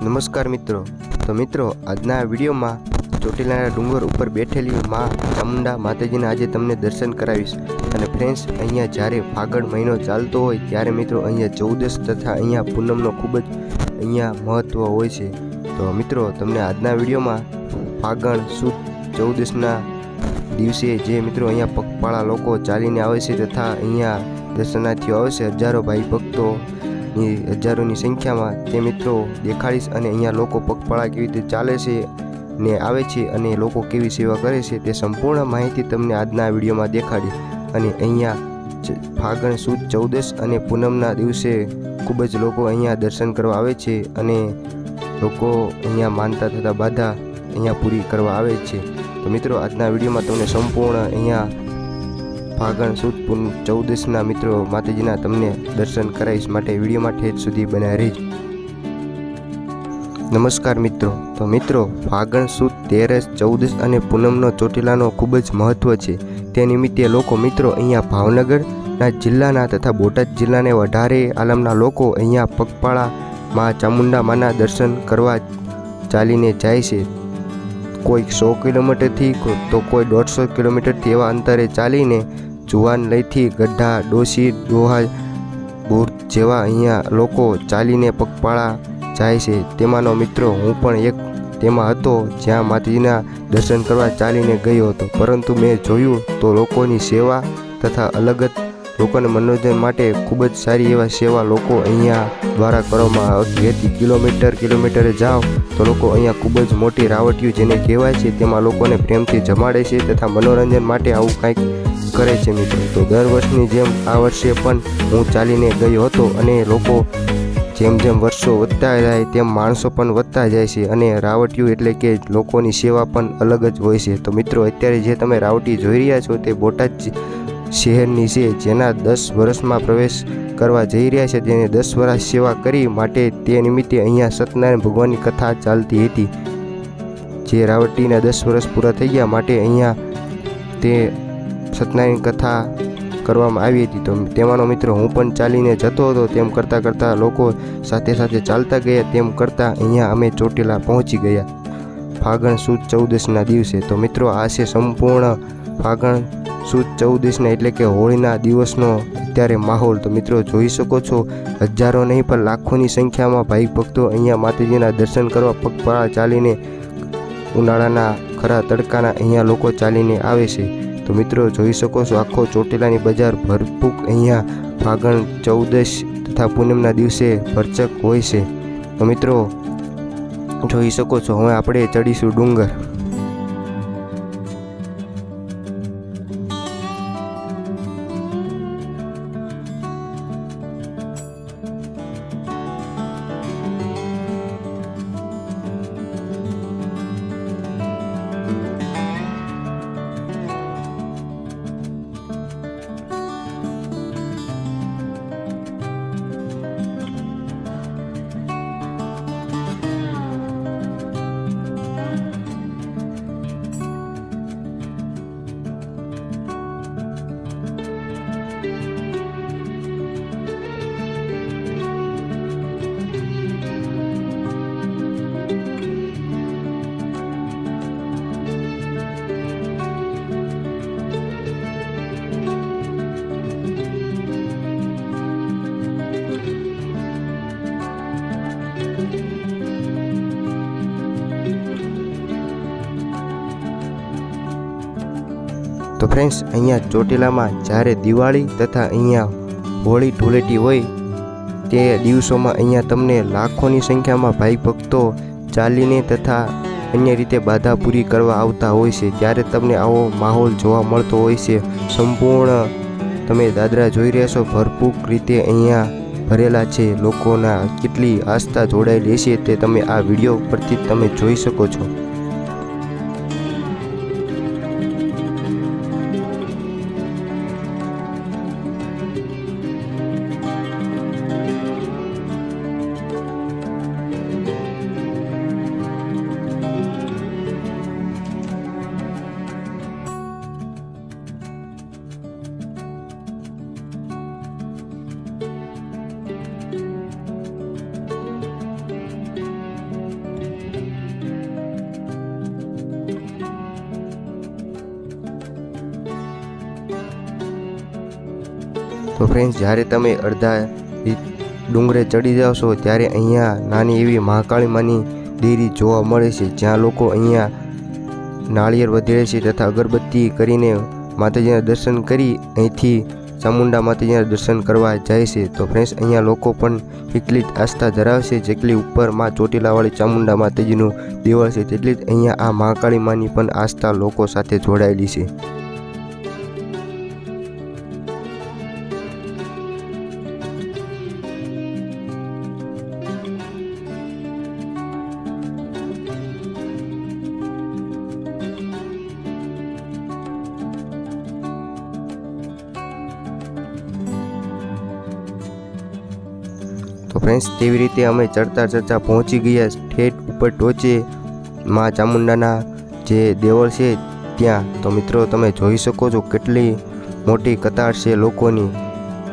નમસ્કાર મિત્રો. તો મિત્રો, આજના વિડીયોમાં ચોટીલાના ડુંગર ઉપર બેઠેલી માં ચામુંડા માતાજીના આજે તમને દર્શન કરાવીશ. અને ફ્રેન્ડ્સ, અહીંયા જ્યારે ફાગણ મહિનો ચાલતો હોય ત્યારે મિત્રો અહીંયા ચૌદસ તથા અહીંયા પૂનમનો ખૂબ જ અહીંયા મહત્ત્વ હોય છે. તો મિત્રો, તમને આજના વિડીયોમાં ફાગણ સુદ ચૌદસના દિવસે જે મિત્રો અહીંયા પગપાળા લોકો ચાલીને આવે છે તથા અહીંયા દર્શનાર્થીઓ આવે છે, હજારો ભાઈ ભક્તો હજારોની સંખ્યામાં, તે મિત્રો દેખાડીશ. અને અહીંયા લોકો પગપાળા કેવી રીતે ચાલે છે ને આવે છે અને લોકો કેવી સેવા કરે છે તે સંપૂર્ણ માહિતી તમને આજના વિડીયોમાં દેખાડીશ. અને અહીંયા ફાગણ સુદ ચૌદસ અને પૂનમના દિવસે ખૂબ જ લોકો અહીંયા દર્શન કરવા આવે છે અને લોકો અહીંયા માનતા તથા બાધા અહીંયા પૂરી કરવા આવે છે. તો મિત્રો, આજના વિડીયોમાં તમને સંપૂર્ણ અહીંયા ફાગણ સુદ ચૌદસના મિત્રો માતાજીના તમને દર્શન કરાવીશ, માટે વિડીયોમાં ઠેઠ સુધી બનાવી રહેજો. નમસ્કાર મિત્રો. તો મિત્રો, ફાગણ સુદ તેરસ, ચૌદસ અને પૂનમનો ચોટીલાનો ખૂબ જ મહત્ત્વ છે. તે નિમિત્તે લોકો મિત્રો અહીંયા ભાવનગરના જિલ્લાના તથા બોટાદ જિલ્લાને વધારે આલમના લોકો અહીંયા પગપાળા માં ચામુંડા માના દર્શન કરવા ચાલીને જાય છે. કોઈ 100 કિલોમીટરથી તો કોઈ 150 કિલોમીટરથી એવા અંતરે ચાલીને જુવાન લઈથી ગઢા, ડોસી, ડોહા, બુર જેવા અહીંયા લોકો ચાલીને પગપાળા જાય છે. તેમાંનો મિત્રો હું પણ એક તેમાં હતો, જ્યાં માતાજીના દર્શન કરવા ચાલીને ગયો હતો. પરંતુ મેં જોયું તો લોકોની સેવા તથા અલગ જ લોકોને મનોરંજન માટે ખૂબ જ સારી એવા સેવા લોકો અહીંયા દ્વારા કરવામાં આવતી હતી. કિલોમીટરે જાઓ તો લોકો અહીંયા ખૂબ જ મોટી રાવટીઓ જેને કહેવાય છે તેમાં લોકોને પ્રેમથી જમાડે છે તથા મનોરંજન માટે આવું કંઈક કરે છે મિત્રો. તો દર વર્ષની જેમ આ વર્ષે પણ હું ચાલીને ગયો હતો અને લોકો જેમ જેમ વર્ષો વધતા જાય તેમ માણસો પણ વધતા જાય છે અને રાવટીઓ એટલે કે લોકોની સેવા પણ અલગ જ હોય છે. તો મિત્રો, અત્યારે જે તમે રાવટી જોઈ રહ્યા છો તે બોટાદ શહેરની છે, જેના 10 વર્ષમાં પ્રવેશ કરવા જઈ રહ્યા છે. તેને 10 વર્ષ સેવા કરી માટે તે નિમિત્તે અહીંયા સત્યનારાયણ ભગવાનની કથા ચાલતી હતી. જે રાવટીના 10 વર્ષ પૂરા થઈ ગયા માટે અહીંયા તે સત્યનારાયણ કથા કરવામાં આવી હતી. તો તેમાંનો મિત્રો હું પણ ચાલીને જતો હતો. તેમ કરતાં કરતાં લોકો સાથે સાથે ચાલતા ગયા. તેમ કરતાં અહીંયા અમે ચોટીલા પહોંચી ગયા ફાગણ સુદ ચૌદસના દિવસે. તો મિત્રો, આ છે સંપૂર્ણ ફાગણ સુદ ચૌદસના એટલે કે હોળીના દિવસનો અત્યારે માહોલ. તો મિત્રો, જોઈ શકો છો, હજારો નહીં પણ લાખોની સંખ્યામાં ભાઈ ભક્તો અહીંયા માતાજીના દર્શન કરવા પગપાળા ચાલીને ઉનાળાના ખરા તડકાના અહીંયા લોકો ચાલીને આવે છે. તો મિત્રો, જોઈ શકો છો, આખો ચોટીલાની બજાર ભરપૂર અહીંયા ફાગણ ચૌદસ તથા પૂનમના દિવસે ભરચક હોય છે. તો મિત્રો, જોઈ શકો છો, હવે આપણે ચડીશું ડુંગર. તો ફ્રેન્ડ્સ, અહીંયા ચોટીલામાં જ્યારે દિવાળી તથા અહીંયા હોળી ધૂળેટી હોય તે દિવસોમાં અહીંયા તમને લાખોની સંખ્યામાં ભાઈ ભક્તો ચાલીને તથા અન્ય રીતે બાધા પૂરી કરવા આવતા હોય છે. ત્યારે તમને આવો માહોલ જોવા મળતો હોય છે. સંપૂર્ણ તમે દાદરા જોઈ રહ્યા છો, ભરપૂર રીતે અહીંયા ભરેલા છે. લોકોના કેટલી આસ્થા જોડાયેલી છે તે તમે આ વિડીયો પરથી તમે જોઈ શકો છો. તો ફ્રેન્ડ્સ, જ્યારે તમે અડધા ડુંગરે ચડી જાઓ છો ત્યારે અહીંયા નાની એવી મહાકાળી માની દેરી જોવા મળે છે, જ્યાં લોકો અહીંયા નાળિયેર વધેરે છે તથા અગરબત્તી કરીને માતાજીના દર્શન કરી અહીંથી ચામુંડા માતાજીના દર્શન કરવા જાય છે। તો ફ્રેન્ડ્સ, અહીંયા લોકો પણ એટલી જ આસ્થા ધરાવશે જેટલી ઉપર માં ચોટીલાવાળી ચામુંડા માતાજીનું દેવળ છે તેટલી જ અહીંયા આ મહાકાળી માની પણ આસ્થા લોકો સાથે જોડાયેલી છે। તો ફ્રેન્ડ્સ, તેવી રીતે અમે ચડતા પહોંચી ગયા ઠેઠ ઉપર ટોચે માં ચામુંડાના જે દેવળ છે ત્યાં। તો મિત્રો, તમે જોઈ શકો છો કેટલી મોટી કતાર છે લોકોની।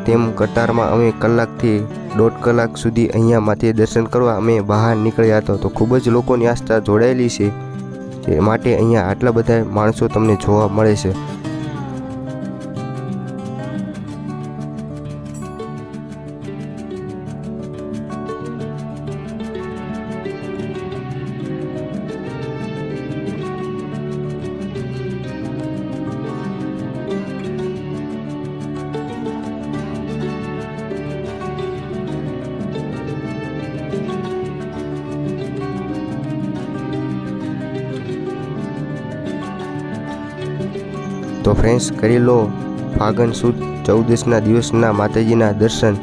તેમ કતારમાં અમે કલાકથી 1.5 કલાક સુધી અહીંયા માથે દર્શન કરવા અમે બહાર નીકળ્યા હતા। તો ખૂબ જ લોકોની આસ્થા જોડાયેલી છે, જે માટે અહીંયા આટલા બધા માણસો તમને જોવા મળે છે। તો ફ્રેન્ડ્સ, કરી લો ફાગણ સુદ 14ના દિવસના માતાજીના દર્શન।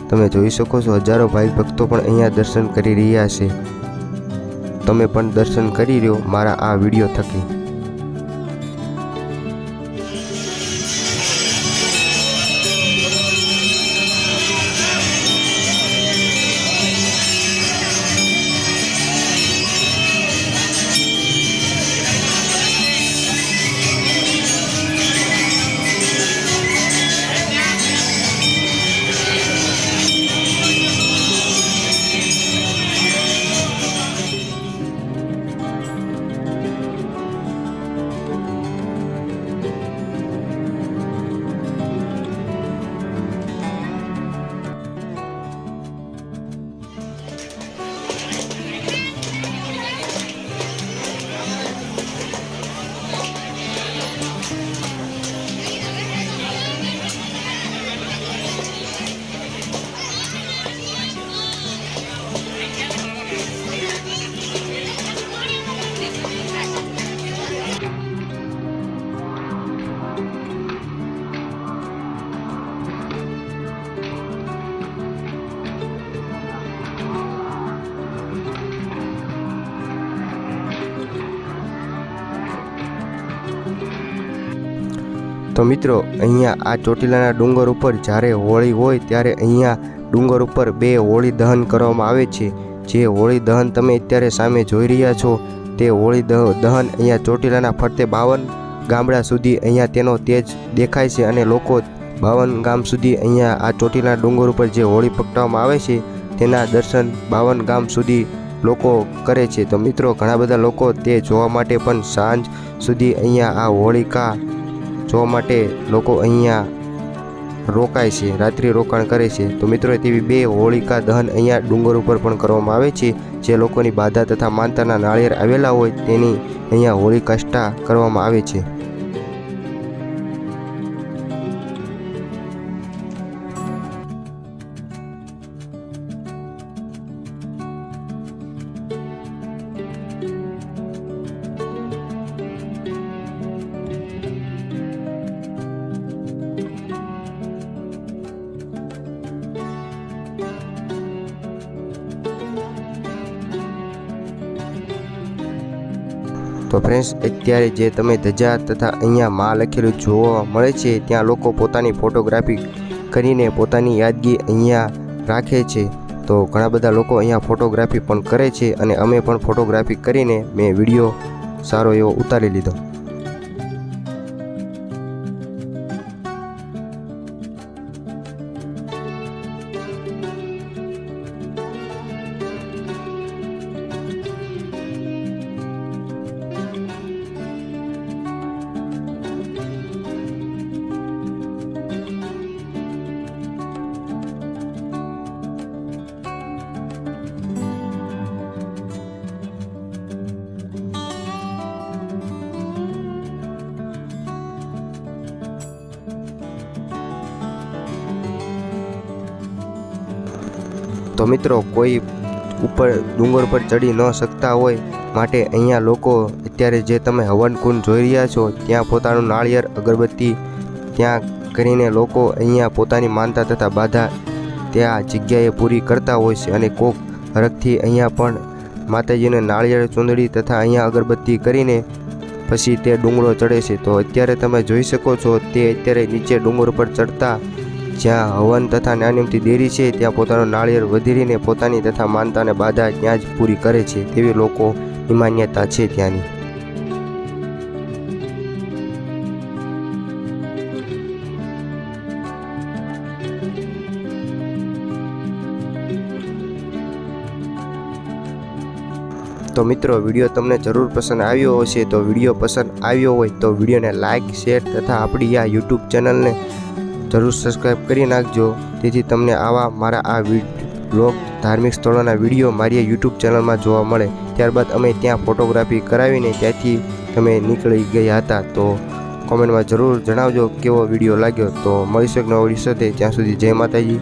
તમે જોઈ શકો છો હજારો ભાઈ ભક્તો પણ અહીંયા દર્શન કરી રહ્યા છે। તમે પણ દર્શન કરી રહ્યો મારા આ વિડીયો થકી। તો મિત્રો, અહીંયા આ ચોટીલાના ડુંગર ઉપર જ્યારે હોળી હોય ત્યારે અહીંયા ડુંગર ઉપર 2 હોળી દહન કરવામાં આવે છે। જે હોળી દહન તમે અત્યારે સામે જોઈ રહ્યા છો તે હોળી દહન અહીંયા ચોટીલાના ફરતે 52 ગામડા સુધી અહીંયા તેનો તેજ દેખાય છે અને લોકો 52 ગામ સુધી અહીંયા આ ચોટીલાના ડુંગર ઉપર જે હોળી પ્રગટાવવામાં આવે છે તેના દર્શન 52 ગામ સુધી લોકો કરે છે। તો મિત્રો, ઘણા બધા લોકો તે જોવા માટે પણ સાંજ સુધી અહીંયા આ હોળિકા જોવા માટે લોકો અહીંયા રોકાય છે, રાત્રિ રોકાણ કરે છે। તો મિત્રો, તેવી 2 હોળિકા દહન અહીંયા ડુંગર ઉપર પણ કરવામાં આવે છે। જે લોકોની બાધા તથા માનતાના નાળિયેર આવેલા હોય તેની અહીંયા હોળિકાષ્ટા કરવામાં આવે છે। તો ફ્રેન્ડ્સ, અત્યારે જે તમે ધજા તથા અહીંયા માં લખેલું જોવા મળે છે ત્યાં લોકો પોતાની ફોટોગ્રાફી કરીને પોતાની યાદગી અહીંયા રાખે છે। તો ઘણા બધા લોકો અહીંયા ફોટોગ્રાફી પણ કરે છે અને અમે પણ ફોટોગ્રાફી કરીને મેં વિડીયો સારો એવો ઉતારી લીધો। તો મિત્રો કોઈ ઉપર ડુંગર પર ચડી ન શકતા હોય માટે અહીંયા લોકો અત્યારે જે તમે હવન કુંડ જોઈ રહ્યા છો ત્યાં પોતાનું નાળિયેર અગરબત્તી ત્યાં કરીને લોકો અહીંયા પોતાની માનતા તથા બાધા ત્યાં જગ્યાએ પૂરી કરતા હોય છે અને કોક હરખથી અહીંયા પણ માતાજીને નાળિયેર ચૂંદડી તથા અહીંયા અગરબત્તી કરીને પછી તે ડુંગરો ચડે છે. તો અત્યારે તમે જોઈ શકો છો તે અત્યારે નીચે ડુંગર પર ચડતા જ્યાં હવન તથા નાનીમથી દેરી છે ત્યાં પોતાનું નાળિયેર વધેરીને પોતાની તથા માનતાને બાધા ત્યાં જ પૂરી કરે છે તેવી લોકોની માન્યતા છે ત્યાંની. તો મિત્રો વિડીયો તમને જરૂર પસંદ આવ્યો હશે. તો વિડીયો પસંદ આવ્યો હોય તો વિડીયોને લાઇક શેર તથા આપણી આ યુટ્યુબ ચેનલને જરૂર સબસ્ક્રાઈબ કરી નાખજો જેથી તમને આવા મારા આ વ્લોગ ધાર્મિક સ્થળોના વિડીયો મારી યુટ્યુબ ચેનલમાં જોવા મળે. ત્યારબાદ અમે ત્યાં ફોટોગ્રાફી કરાવીને ત્યાંથી તમે નીકળી ગયા હતા. તો કોમેન્ટમાં જરૂર જણાવજો કેવો વિડીયો લાગ્યો. તો મળીશું એક નવો વિડીયો સાથે. ત્યાં સુધી જય માતાજી.